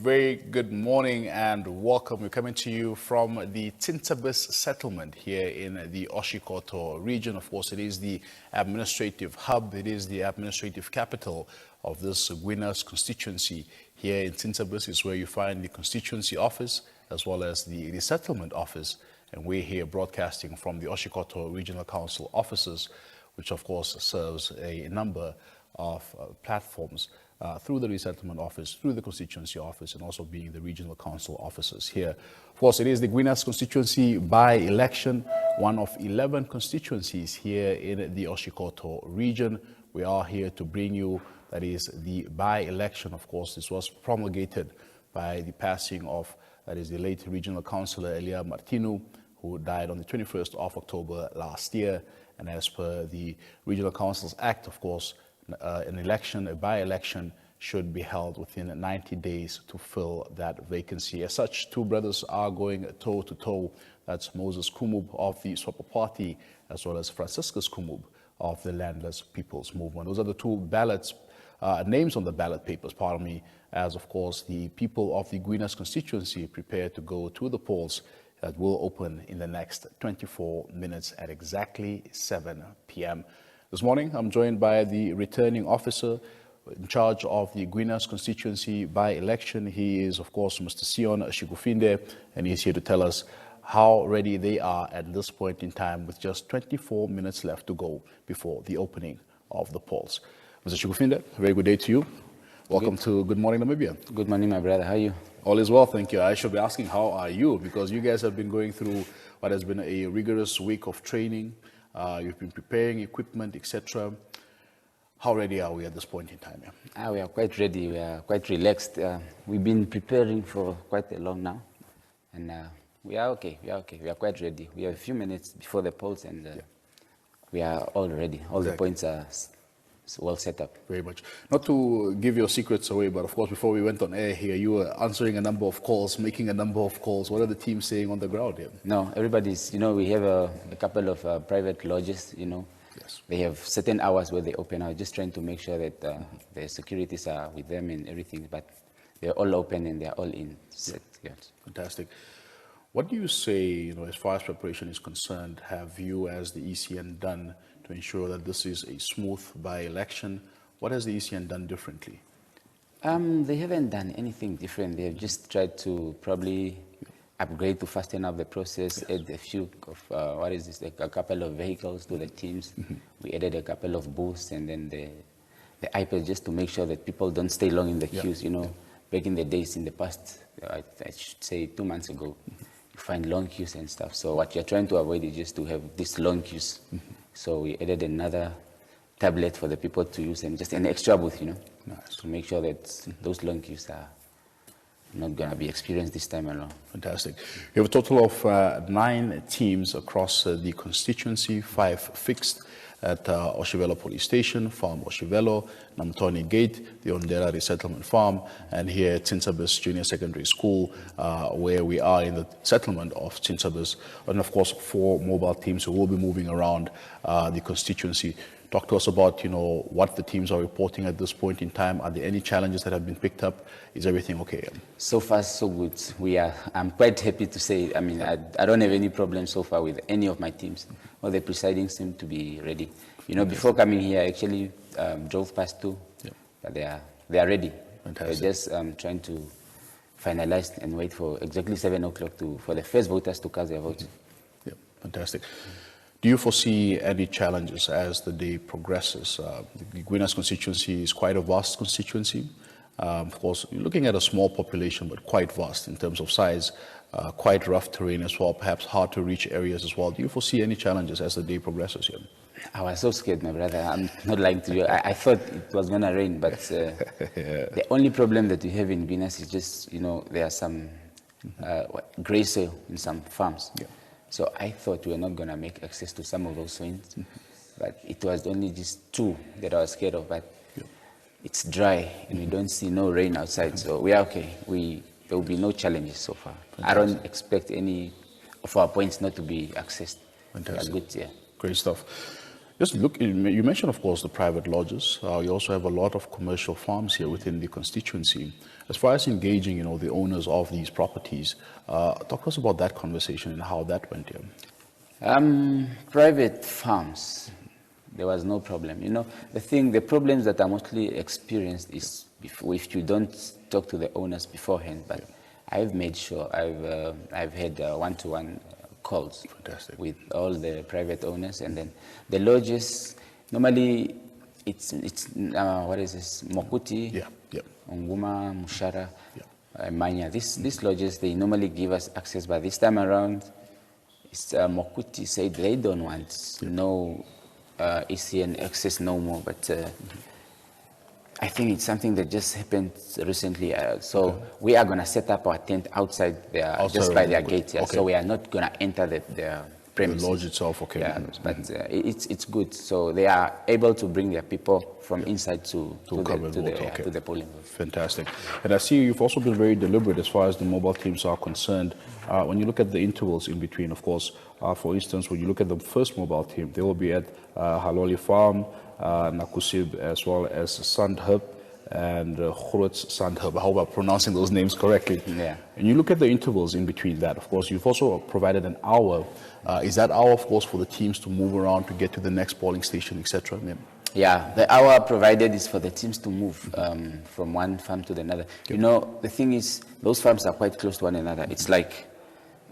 Very good morning and welcome. We're coming to you from the Tintabis settlement here in the Oshikoto region. Of course, it is the administrative hub. It is the administrative capital of this Guinas constituency. Here in Tintabis is where you find the constituency office as well as the settlement office. And we're here broadcasting from the Oshikoto Regional Council offices, which of course serves a number of platforms through the resettlement office, through the constituency office, and also being the regional council offices here. Of course, it is the Guinas constituency by-election, one of 11 constituencies here in the Oshikoto region. We are here to bring you, that is, the by-election. Of course, this was promulgated by the passing of, that is, the late regional councillor Elia Martinu, who died on the 21st of October last year. And as per the Regional Councils Act, of course, an election, a by-election, should be held within 90 days to fill that vacancy. As such, two brothers are going toe-to-toe. That's Moses Kumub of the Swapo Party, as well as Franciscus Kumub of the Landless People's Movement. Those are the two ballots, names on the ballot papers, pardon me, as of course the people of the Guinas constituency prepare to go to the polls that will open in the next 24 minutes at exactly 7 p.m. This morning, I'm joined by the returning officer in charge of the Guinas constituency by-election. He is, of course, Mr. Sion Shigufinde, and he's here to tell us how ready they are at this point in time with just 24 minutes left to go before the opening of the polls. Mr. Shigufinde, a very good day to you. Welcome to Good Morning Namibia. Good morning, my brother. How are you? All is well, thank you. I should be asking, how are you? Because you guys have been going through what has been a rigorous week of training. You've been preparing equipment, etc. How ready are we at this point in time? We are quite ready. We are quite relaxed. We've been preparing for quite a long now, and we are okay. We are quite ready. We have a few minutes before the polls, and we are all ready. All the points are well set up. Very much. Not to give your secrets away, but of course, before we went on air here, you were answering a number of calls, making a number of calls. What are the teams saying on the ground here? No, everybody's, we have a couple of private lodges, Yes. They have certain hours where they open. I'm just trying to make sure that the securities are with them and everything, but they're all open and they're all in set. Yes. Fantastic. What do you say, as far as preparation is concerned, have you as the ECN done to ensure that this is a smooth by-election? What has the ECN done differently? They haven't done anything different. They've just tried to probably upgrade to fasten up the process, add a few of, a couple of vehicles to the teams. Mm-hmm. We added a couple of booths and then the iPads just to make sure that people don't stay long in the queues. Back in the days in the past, I should say 2 months ago, you find long queues and stuff. So what you're trying to avoid is just to have these long queues. Mm-hmm. So we added another tablet for the people to use and just an extra booth, Nice. To make sure that those long queues are not going to be experienced this time around. Fantastic. You have a total of 9 teams across the constituency, 5 fixed at Oshivelo Police Station, Farm Oshivelo, Namtoni Gate, the Ondera Resettlement Farm, and here at Tintabis Junior Secondary School, where we are in the settlement of Tintabis, and of course 4 mobile teams who will be moving around the constituency. Talk to us about, what the teams are reporting at this point in time. Are there any challenges that have been picked up? Is everything okay? So far, so good. I'm quite happy to say, I don't have any problems so far with any of my teams. All the presidings seem to be ready. Before coming here, I actually drove past 2, but they are ready. Fantastic. They're just trying to finalize and wait for exactly 7 o'clock for the first voters to cast their votes. Yeah, fantastic. Do you foresee any challenges as the day progresses? The Guinas constituency is quite a vast constituency. Of course, you're looking at a small population, but quite vast in terms of size, quite rough terrain as well, perhaps hard to reach areas as well. Do you foresee any challenges as the day progresses here? I was so scared, my brother. I'm not lying to you. I thought it was going to rain, but the only problem that we have in Guinas is just, there are some gray soil in some farms. Yeah. So I thought we were not going to make access to some of those swings, but it was only just 2 that I was scared of. But it's dry and we don't see no rain outside, so we are okay. There will be no challenges so far. Fantastic. I don't expect any of our points not to be accessed. Fantastic. Good, yeah. Great stuff. Just look, you mentioned, of course, the private lodges. You also have a lot of commercial farms here within the constituency. As far as engaging, the owners of these properties, talk to us about that conversation and how that went here. Private farms, there was no problem. The problems that are mostly experienced is if you don't talk to the owners beforehand. But I've made sure I've had one-to-one calls. Fantastic. With all the private owners, and then the lodges. Normally, it's what is this? Mokuti, Onguma, Mushara, Manya. These lodges, they normally give us access, but this time around, it's Mokuti said they don't want no ECN access no more. But I think it's something that just happened recently. So we are going to set up our tent outside there, just by their gate. Yeah. Okay. So we are not going to enter their premises. The lodge itself, okay. Yeah, but it's good. So they are able to bring their people from inside to the polling booth. Fantastic. And I see you've also been very deliberate as far as the mobile teams are concerned. When you look at the intervals in between, of course, for instance, when you look at the first mobile team, they will be at Haloli Farm, Nakusib, as well as Sandhub and Khurutz Sandhub. I hope I'm pronouncing those names correctly. Yeah. And you look at the intervals in between that. Of course, you've also provided an hour. Is that hour, of course, for the teams to move around to get to the next polling station, etc.? Yeah, the hour provided is for the teams to move from one farm to another. The thing is, those farms are quite close to one another. It's like,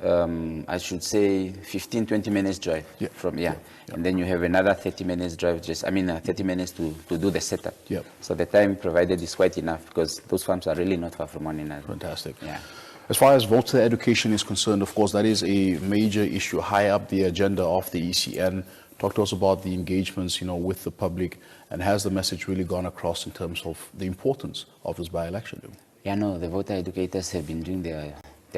I should say, 15, 20 minutes drive from. And then you have another 30 minutes drive, 30 minutes to do the setup. So the time provided is quite enough because those farms are really not far from one another. Fantastic. Yeah. As far as voter education is concerned, of course, that is a major issue high up the agenda of the ECN. Talk to us about the engagements, with the public, and has the message really gone across in terms of the importance of this by-election? Yeah, no, the voter educators have been doing their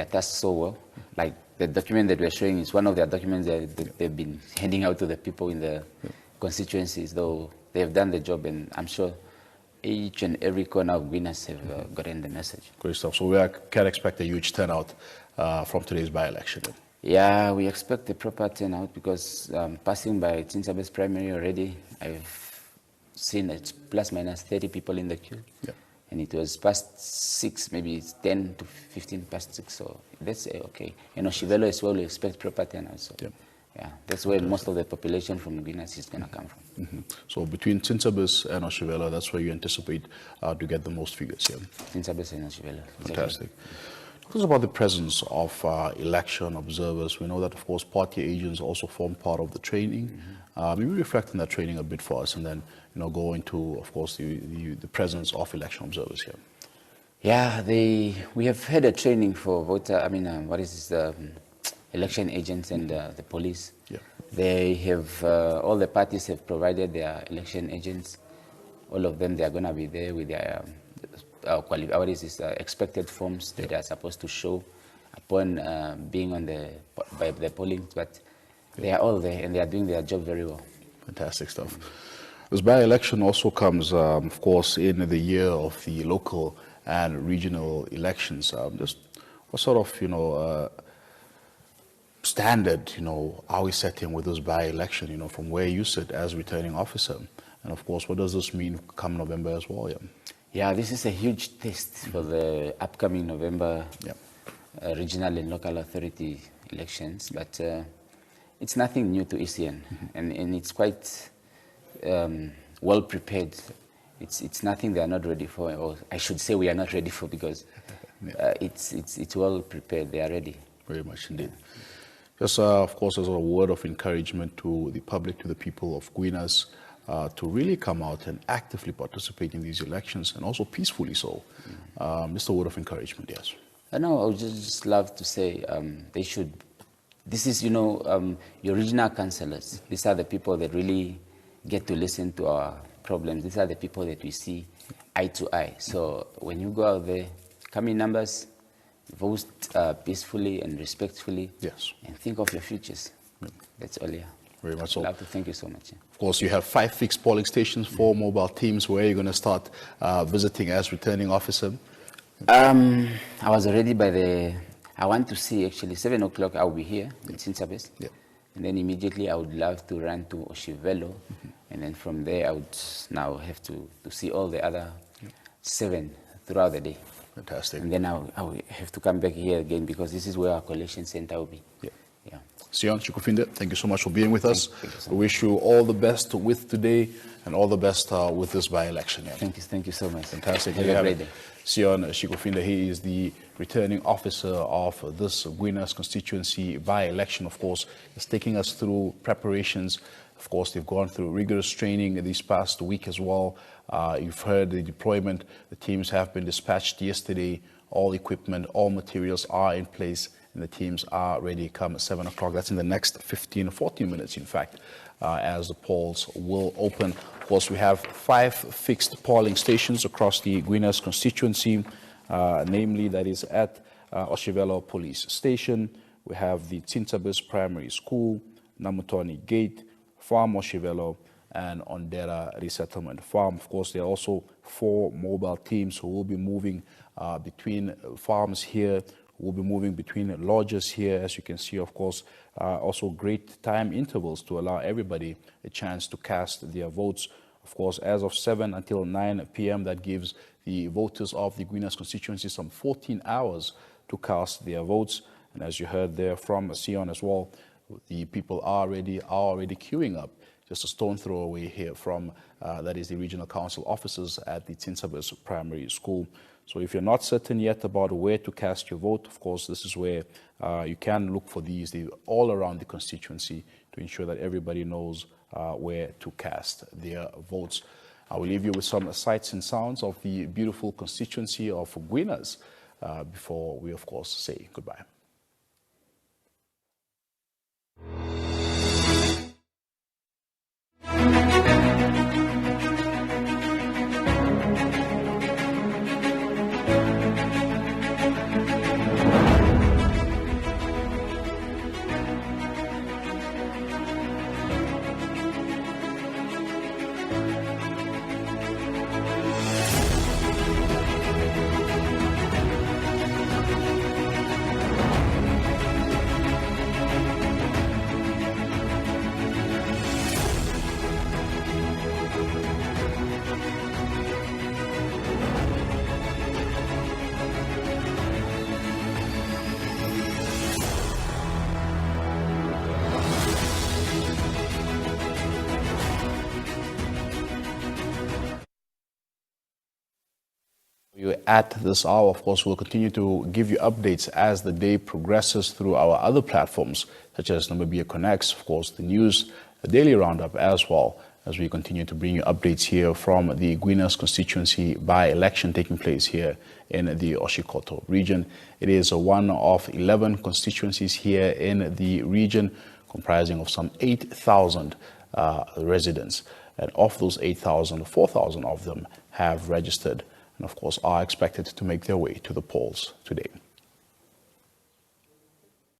task so well. Like the document that we're showing is one of their documents that they've been handing out to the people in the constituencies, though they have done the job, and I'm sure each and every corner of Guinas have gotten the message. Great stuff. So we can expect a huge turnout from today's by-election. Yeah, we expect a proper turnout because passing by Tinsabes primary already, I've seen it's plus minus 30 people in the queue. And it was past 6, maybe it's 10 to 15 past 6, so that's okay. Shivelo as well, we expect proper turnout. So, that's where most of the population from Guinas is going to come from. So between Tinsabes and Oshivelo, that's where you anticipate to get the most figures here? Tinsabes and Oshivelo. Fantastic. Talk to us about the presence of election observers. We know that, of course, party agents also form part of the training. Maybe reflect on that training a bit for us, and then go into, of course, the presence of election observers here. Yeah, we have had a training for election agents and the police. They have all the parties have provided their election agents. All of them, they are going to be there with their expected forms that they are supposed to show upon being by the polling. But they are all there and they are doing their job very well. Fantastic stuff. This by-election also comes, of course, in the year of the local and regional elections. Just what sort of, standard, are we setting with this by-election, from where you sit as returning officer? And of course, what does this mean come November as well? Yeah, this is a huge test for the upcoming November regional and local authority elections, but it's nothing new to ECN, and it's quite well prepared. It's nothing they are not ready for, or I should say we are not ready for, because it's well prepared. They are ready. Very much indeed. Just, of course, as a word of encouragement to the public, to the people of Guinas, to really come out and actively participate in these elections, and also peacefully so. Just a word of encouragement, yes. I would just love to say they should. This is, your regional councillors. These are the people that really get to listen to our problems. These are the people that we see eye to eye. So when you go out there, come in numbers, vote peacefully and respectfully, and think of your futures. That's all, Very much so. I'd love to thank you so much. Of course, you have 5 fixed polling stations, 4 mobile teams. Where are you going to start visiting as returning officer? I was already I want to see, actually, 7 o'clock I'll be here in Tinsabes. And then immediately I would love to run to Oshivelo. And then from there I would now have to see all the other 7 throughout the day. Fantastic. And then I will have to come back here again because this is where our collection center will be. Yeah. Yeah. Sion Chikufinde, thank you so much for being with us. Thank you so We wish you all the best with today and all the best with this by-election. Yeah. Thank you so much. Fantastic. Have a great day. Sion Chikufinde, he is the returning officer of this Guinas constituency by-election, of course. He's taking us through preparations. Of course, they've gone through rigorous training this past week as well. You've heard the deployment. The teams have been dispatched yesterday. All equipment, all materials are in place, and the teams are ready come 7 o'clock. That's in the next 15 or 14 minutes, in fact, as the polls will open. Of course, we have 5 fixed polling stations across the Guinas constituency, namely that is at Oshivelo Police Station. We have the Tintabis Primary School, Namutoni Gate, Farm Oshivelo, and Ondera Resettlement Farm. Of course, there are also 4 mobile teams who will be moving between farms here, who will be moving between lodges here, as you can see, of course. Also great time intervals to allow everybody a chance to cast their votes. Of course, as of 7 until 9 p.m., that gives the voters of the Guinas constituency some 14 hours to cast their votes. And as you heard there from Sion as well, the people are already queuing up just a stone throw away here from, that is the regional council offices at the Tintabis Primary School. So if you're not certain yet about where to cast your vote, of course, this is where you can look for these all around the constituency to ensure that everybody knows where to cast their votes. I will leave you with some sights and sounds of the beautiful constituency of Guinas before we, of course, say goodbye. At this hour, of course, we'll continue to give you updates as the day progresses through our other platforms, such as Namibia Connects, of course, the news, the daily roundup as well, as we continue to bring you updates here from the Guinas constituency by-election taking place here in the Oshikoto region. It is one of 11 constituencies here in the region, comprising of some 8,000 residents. And of those 8,000, 4,000 of them have registered and, of course, are expected to make their way to the polls today.